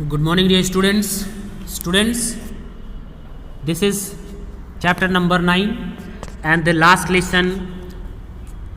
Good morning, dear students. This is chapter number 9 and the last lesson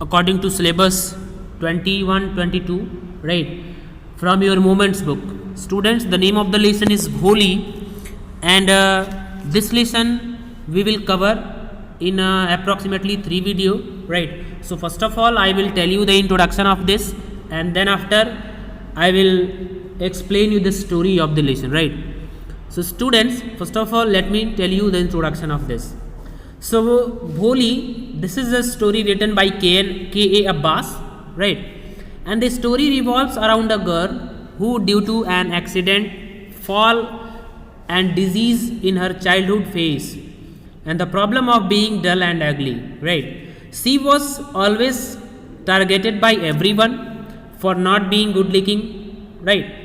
according to syllabus 21-22, right, from your moments book. Students, the name of the lesson is Bholi, and this lesson we will cover in approximately 3 video, right. So first of all, I will tell you the introduction of this, and then after I will explain you the story of the lesson, right. So students, first of all, let me tell you the introduction of this. So Bholi, this is a story written by K.A. Abbas, right, and the story revolves around a girl who, due to an accident, fall and disease in her childhood phase, and the problem of being dull and ugly, right. She was always targeted by everyone for not being good looking, right,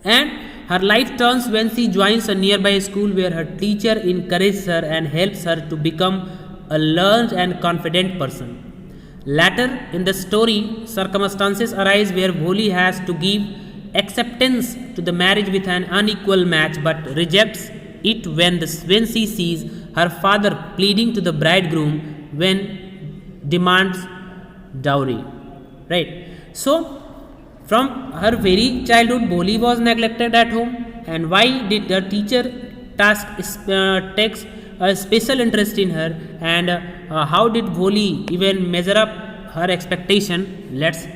and her life turns when she joins a nearby school where her teacher encourages her and helps her to become a learned and confident person. Later in the story, circumstances arise where Bholi has to give acceptance to the marriage with an unequal match, but rejects it when she sees her father pleading to the bridegroom when demands dowry, right. So from her very childhood, Bholi was neglected at home, and why did the teacher takes a special interest in her, and how did Bholi even measure up her expectation? Let's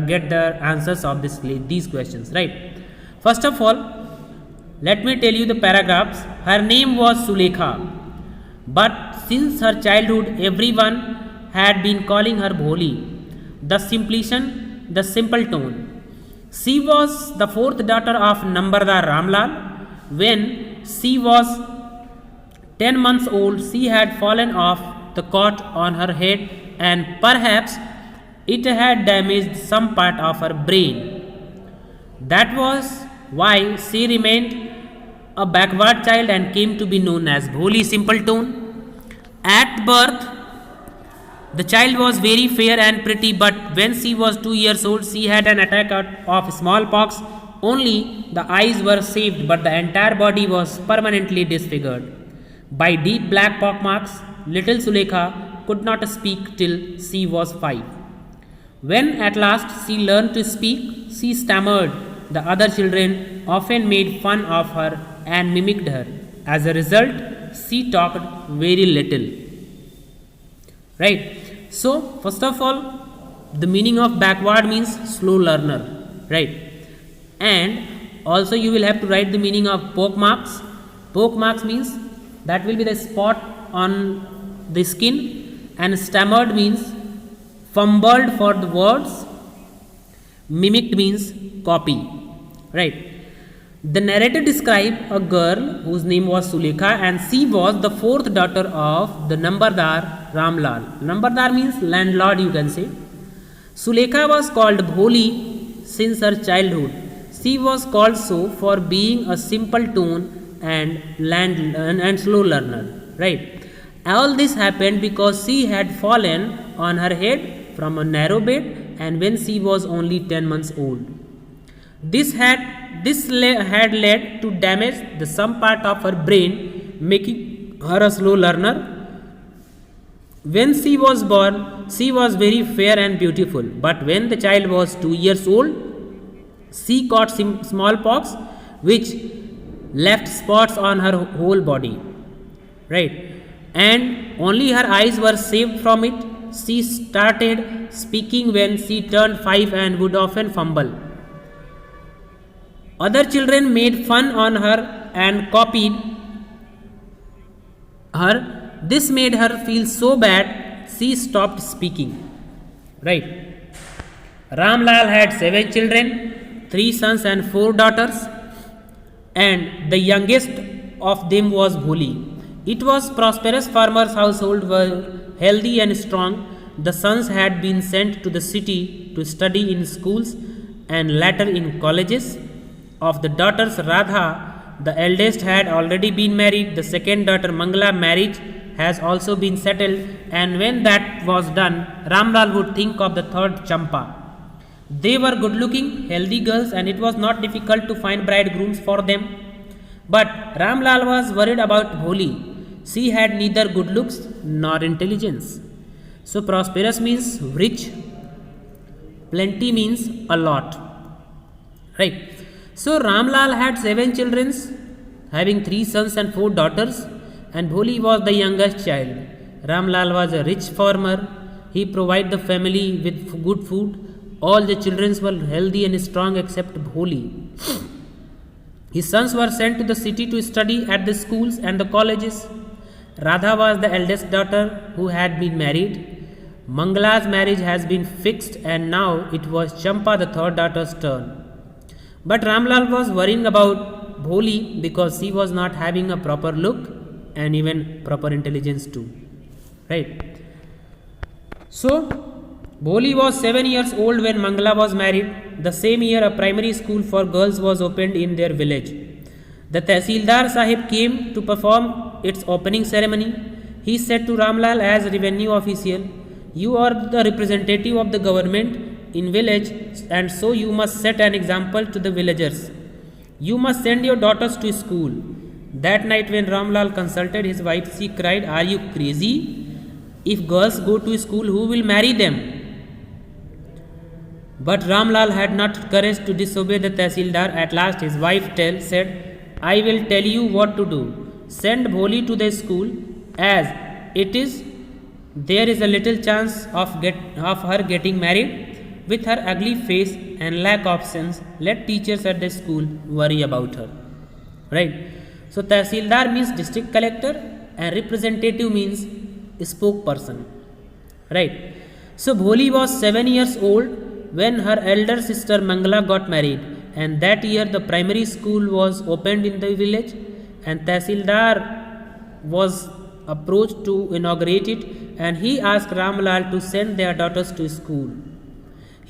get the answers of these questions, right. First of all, let me tell you the paragraphs. Her name was Sulekha, but since her childhood, everyone had been calling her Bholi, the simple tone. She was the fourth daughter of Nambardar Ramlal. When she was 10 months old, she had fallen off the cot on her head, and perhaps it had damaged some part of her brain. That was why she remained a backward child and came to be known as Bholi Simpleton. At birth, the child was very fair and pretty, but when she was 2 years old, she had an attack of smallpox. Only the eyes were saved, but the entire body was permanently disfigured by deep black pockmarks. Little Sulekha could not speak till she was 5. When at last she learned to speak, she stammered. The other children often made fun of her and mimicked her. As a result, she talked very little, right. So first of all, the meaning of backward means slow learner, right, and also you will have to write the meaning of pockmarks. Pockmarks means that will be the spot on the skin, and stammered means fumbled for the words, mimicked means copy, right. The narrator described a girl whose name was Sulekha, and she was the fourth daughter of the Nambardar Ramlal. Nambardar means landlord, you can say. Sulekha was called Bholi since her childhood. She was called so for being a simple tone and slow learner, right. All this happened because she had fallen on her head from a narrow bed, and when she was only 10 months old. This had led to damage the some part of her brain, making her a slow learner. When she was born, she was very fair and beautiful, but when the child was 2 years old, she caught smallpox, which left spots on her whole body, right, and only her eyes were saved from it. She started speaking when she turned 5 and would often fumble. Other children made fun on her and copied her. This made her feel so bad, she stopped speaking, right. Ramlal had 7 children, 3 sons and 4 daughters, and the youngest of them was Bholi. It was prosperous farmer's household, were healthy and strong. The sons had been sent to the city to study in schools and later in colleges. Of the daughters, Radha, the eldest, had already been married. The second daughter, Mangala, marriage has also been settled, and when that was done, Ramlal would think of the third, Champa. They were good looking, healthy girls, and it was not difficult to find bridegrooms for them. But Ramlal was worried about Bholi. She had neither good looks nor intelligence. So, prosperous means rich, plenty means a lot. Right. So, Ramlal had 7 children, having 3 sons and 4 daughters, and Bholi was the youngest child. Ramlal was a rich farmer. He provided the family with good food. All the children were healthy and strong except Bholi. His sons were sent to the city to study at the schools and the colleges. Radha was the eldest daughter who had been married. Mangala's marriage has been fixed, and now it was Champa, the third daughter's turn. But Ramlal was worrying about Bholi because she was not having a proper look and even proper intelligence too. Right. So, Bholi was 7 years old when Mangala was married. The same year, a primary school for girls was opened in their village. The Tehsildar Sahib came to perform its opening ceremony. He said to Ramlal as revenue official, "You are the representative of the government in village, and so you must set an example to the villagers. You must send your daughters to school." That night when Ramlal consulted his wife, she cried, "Are you crazy? If girls go to school, who will marry them?" But Ramlal had not courage to disobey the Tehsildar. At last his wife said, "I will tell you what to do. Send Bholi to the school, as it is there is a little chance of her getting married. With her ugly face and lack of sense, let teachers at the school worry about her." Right. So Tehsildar means district collector and representative means spokesperson. Right. So Bholi was 7 years old when her elder sister Mangala got married, and that year the primary school was opened in the village, and Tehsildar was approached to inaugurate it, and he asked Ramlal to send their daughters to school.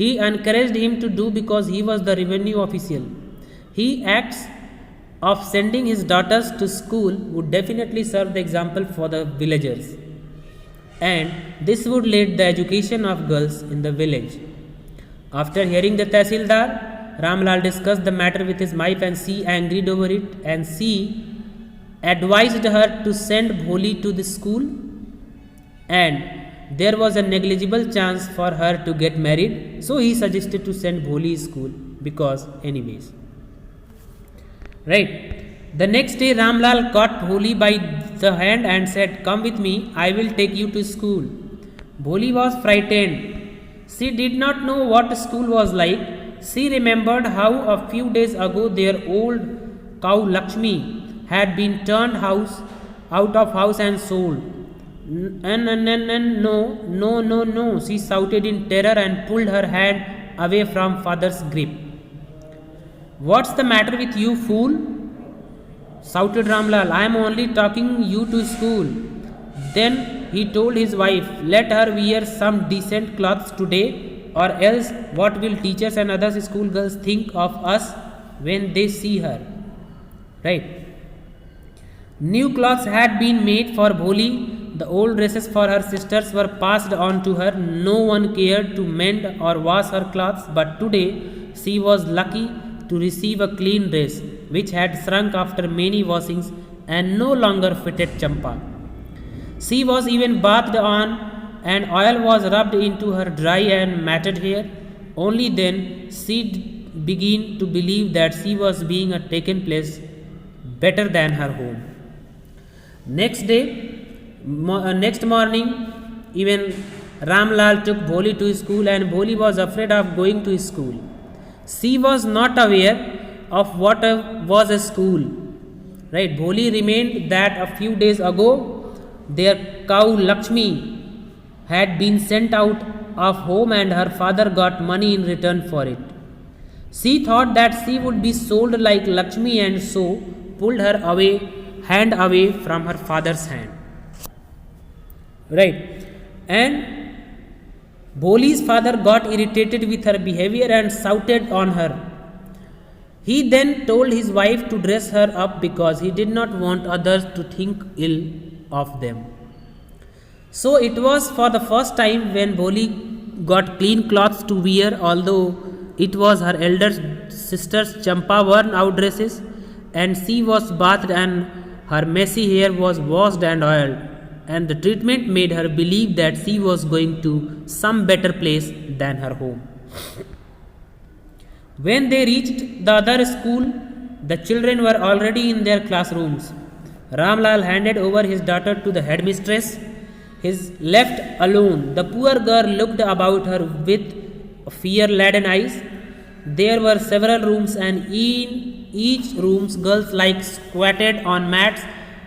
He encouraged him to do because he was the revenue official. He acts of sending his daughters to school would definitely serve the example for the villagers, and this would lead the education of girls in the village. After hearing the Tehsildar, Ramlal discussed the matter with his wife, and she agreed over it, and she advised her to send Bholi to the school, and there was a negligible chance for her to get married, so he suggested to send Bholi to school because anyways. Right. The next day Ramlal caught Bholi by the hand and said, "Come with me, I will take you to school." Bholi was frightened. She did not know what school was like. She remembered how a few days ago their old cow Lakshmi had been turned out of house and sold. No, she shouted in terror and pulled her hand away from father's grip. "What's the matter with you, fool?" shouted Ramlal. "I am only taking you to school." Then he told his wife, "Let her wear some decent clothes today, or else what will teachers and other schoolgirls think of us when they see her?" Right. New clothes had been made for Bholi. The old dresses for her sisters were passed on to her. No one cared to mend or wash her clothes, but today she was lucky to receive a clean dress, which had shrunk after many washings and no longer fitted Champa. She was even bathed on, and oil was rubbed into her dry and matted hair. Only then she began to believe that she was being a taken place better than her home. Next morning, even Ramlal took Bholi to school, and Bholi was afraid of going to school. She was not aware of what was a school. Right. Bholi remained that a few days ago their cow Lakshmi had been sent out of home, and her father got money in return for it. She thought that she would be sold like Lakshmi, and so pulled her hand away from her father's hand. Right. And Bholi's father got irritated with her behavior and shouted on her. He then told his wife to dress her up because he did not want others to think ill of them. So it was for the first time when Bholi got clean clothes to wear, although It was her elder sister's champa worn out dresses, and she was bathed and her messy hair was washed and oiled, and the treatment made her believe that she was going to some better place than her home. When they reached the other school, the children were already in their classrooms. Ramlal handed over his daughter to the headmistress. His left alone, the poor girl looked about her with fear-laden eyes. There were several rooms, and in each room, girls like squatted on mats,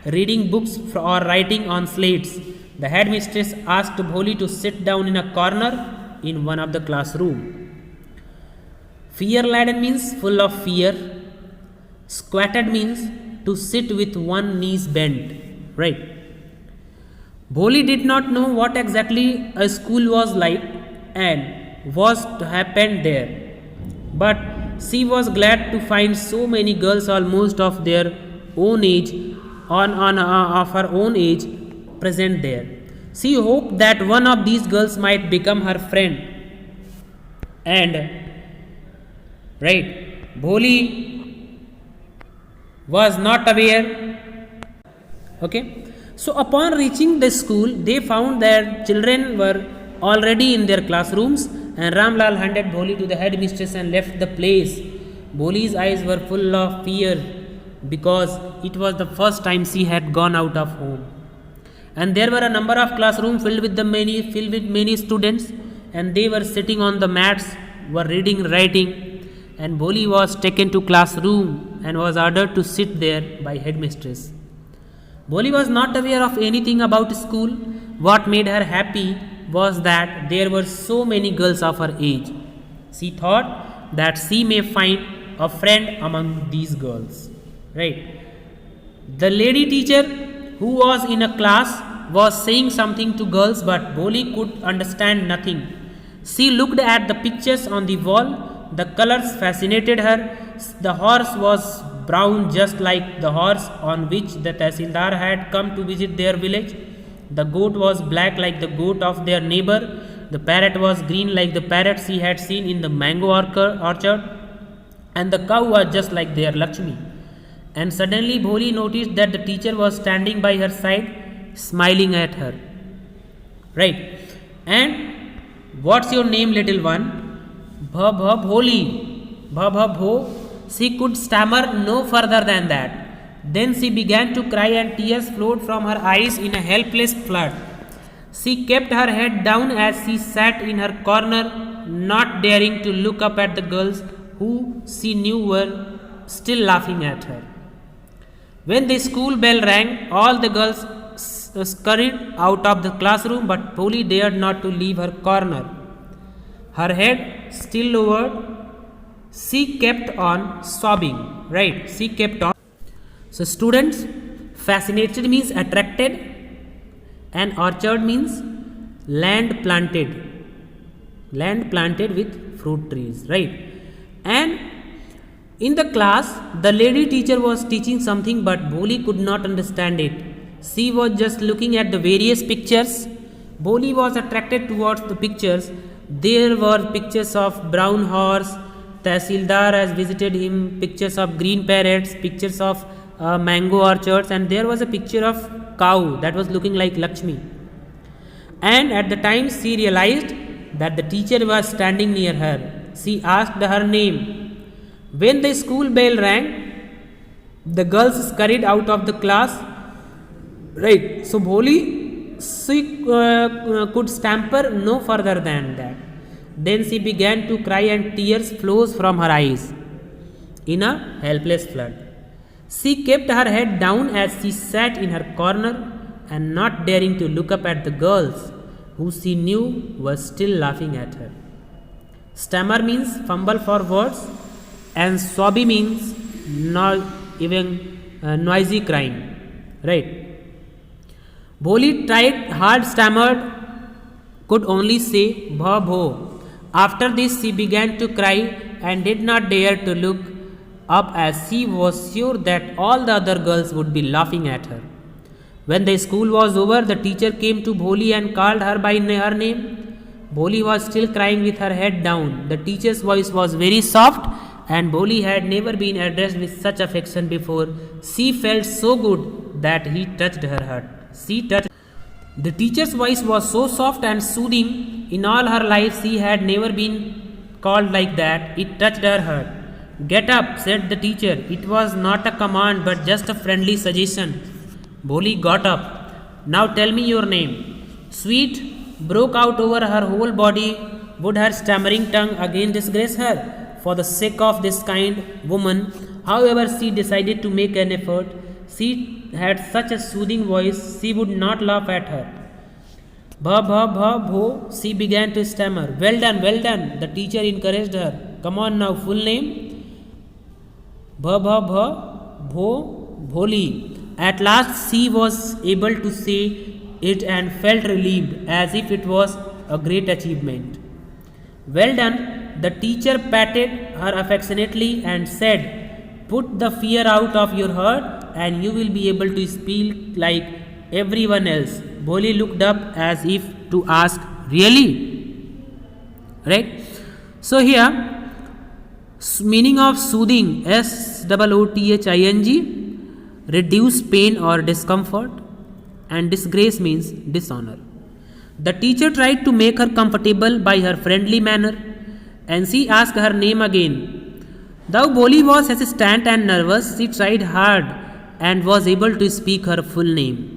reading books or writing on slates. The headmistress asked Bholi to sit down in a corner in one of the classrooms. Fear-laden means full of fear. Squatted means to sit with one knees bent. Right? Bholi did not know what exactly a school was like and what happened there. But she was glad to find so many girls almost of their own age, of her own age, present there. She hoped that one of these girls might become her friend. And Bholi was not aware. Okay. So upon reaching the school, they found that children were already in their classrooms, and Ramlal handed Bholi to the headmistress and left the place. Bholi's eyes were full of fear because it was the first time she had gone out of home. And there were a number of classrooms filled with many students, and they were sitting on the mats, were reading, writing, and Bholi was taken to classroom and was ordered to sit there by headmistress. Bholi was not aware of anything about school. What made her happy was that there were so many girls of her age. She thought that she may find a friend among these girls. Right? The lady teacher who was in a class was saying something to girls, but Bholi could understand nothing. She looked at the pictures on the wall. The colors fascinated her. The horse was brown, just like the horse on which the Tehsildar had come to visit their village. The goat was black like the goat of their neighbor. The parrot was green like the parrot she had seen in the mango orchard. And the cow was just like their Lakshmi. And suddenly Bholi noticed that the teacher was standing by her side, smiling at her. Right? And what's your name, little one? Bholi. Bho. She could stammer no further than that. Then she began to cry and tears flowed from her eyes in a helpless flood. She kept her head down as she sat in her corner, not daring to look up at the girls who she knew were still laughing at her. When the school bell rang, all the girls scurried out of the classroom, but Bholi dared not to leave her corner. Her head still lowered, she kept on sobbing. Right? She kept on. So students, fascinated means attracted, and orchard means land planted with fruit trees. Right? And in the class, the lady teacher was teaching something, but Bholi could not understand it. She was just looking at the various pictures. Bholi was attracted towards the pictures. There were pictures of brown horse, Tehsildar has visited him, pictures of green parrots, pictures of mango orchards, and there was a picture of cow that was looking like Lakshmi. And at the time she realized that the teacher was standing near her. She asked her name. When the school bell rang, the girls scurried out of the class. Right? So Bholi, she could stammer no further than that. Then she began to cry and tears flows from her eyes in a helpless flood. She kept her head down as she sat in her corner and not daring to look up at the girls who she knew were still laughing at her. Stammer means fumble for words, and sobby means noisy crying. Right? Bholi tried hard, stammered, could only say bho. After this she began to cry and did not dare to look up as she was sure that all the other girls would be laughing at her. When the school was over, the teacher came to Bholi and called her by her name. Bholi was still crying with her head down. The teacher's voice was very soft, and Bholi had never been addressed with such affection before. She felt so good that he touched her heart. The teacher's voice was so soft and soothing. In all her life, she had never been called like that. It touched her heart. Get up, said the teacher. It was not a command but just a friendly suggestion. Bholi got up. Now tell me your name. Sweet broke out over her whole body. Would her stammering tongue again disgrace her? For the sake of this kind woman, however, she decided to make an effort. She had such a soothing voice, she would not laugh at her. Bha bha bha bho, she began to stammer. Well done, the teacher encouraged her. Come on now, full name? Bha bha bha bho, Bholi. At last she was able to say it and felt relieved as if it was a great achievement. Well done, the teacher patted her affectionately and said, put the fear out of your heart and you will be able to speak like everyone else. Bholi looked up as if to ask, really? Right? So here, meaning of soothing, SOOTHING, reduce pain or discomfort, and disgrace means dishonor. The teacher tried to make her comfortable by her friendly manner, and she asked her name again. Though Bholi was hesitant and nervous, she tried hard and was able to speak her full name.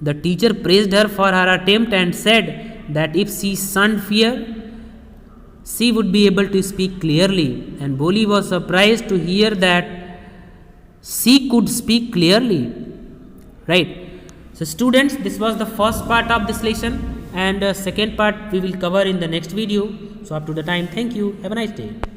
The teacher praised her for her attempt and said that if she shunned fear, she would be able to speak clearly. And Bholi was surprised to hear that she could speak clearly. Right. So students, this was the first part of this lesson, and second part we will cover in the next video. So up to the time, thank you. Have a nice day.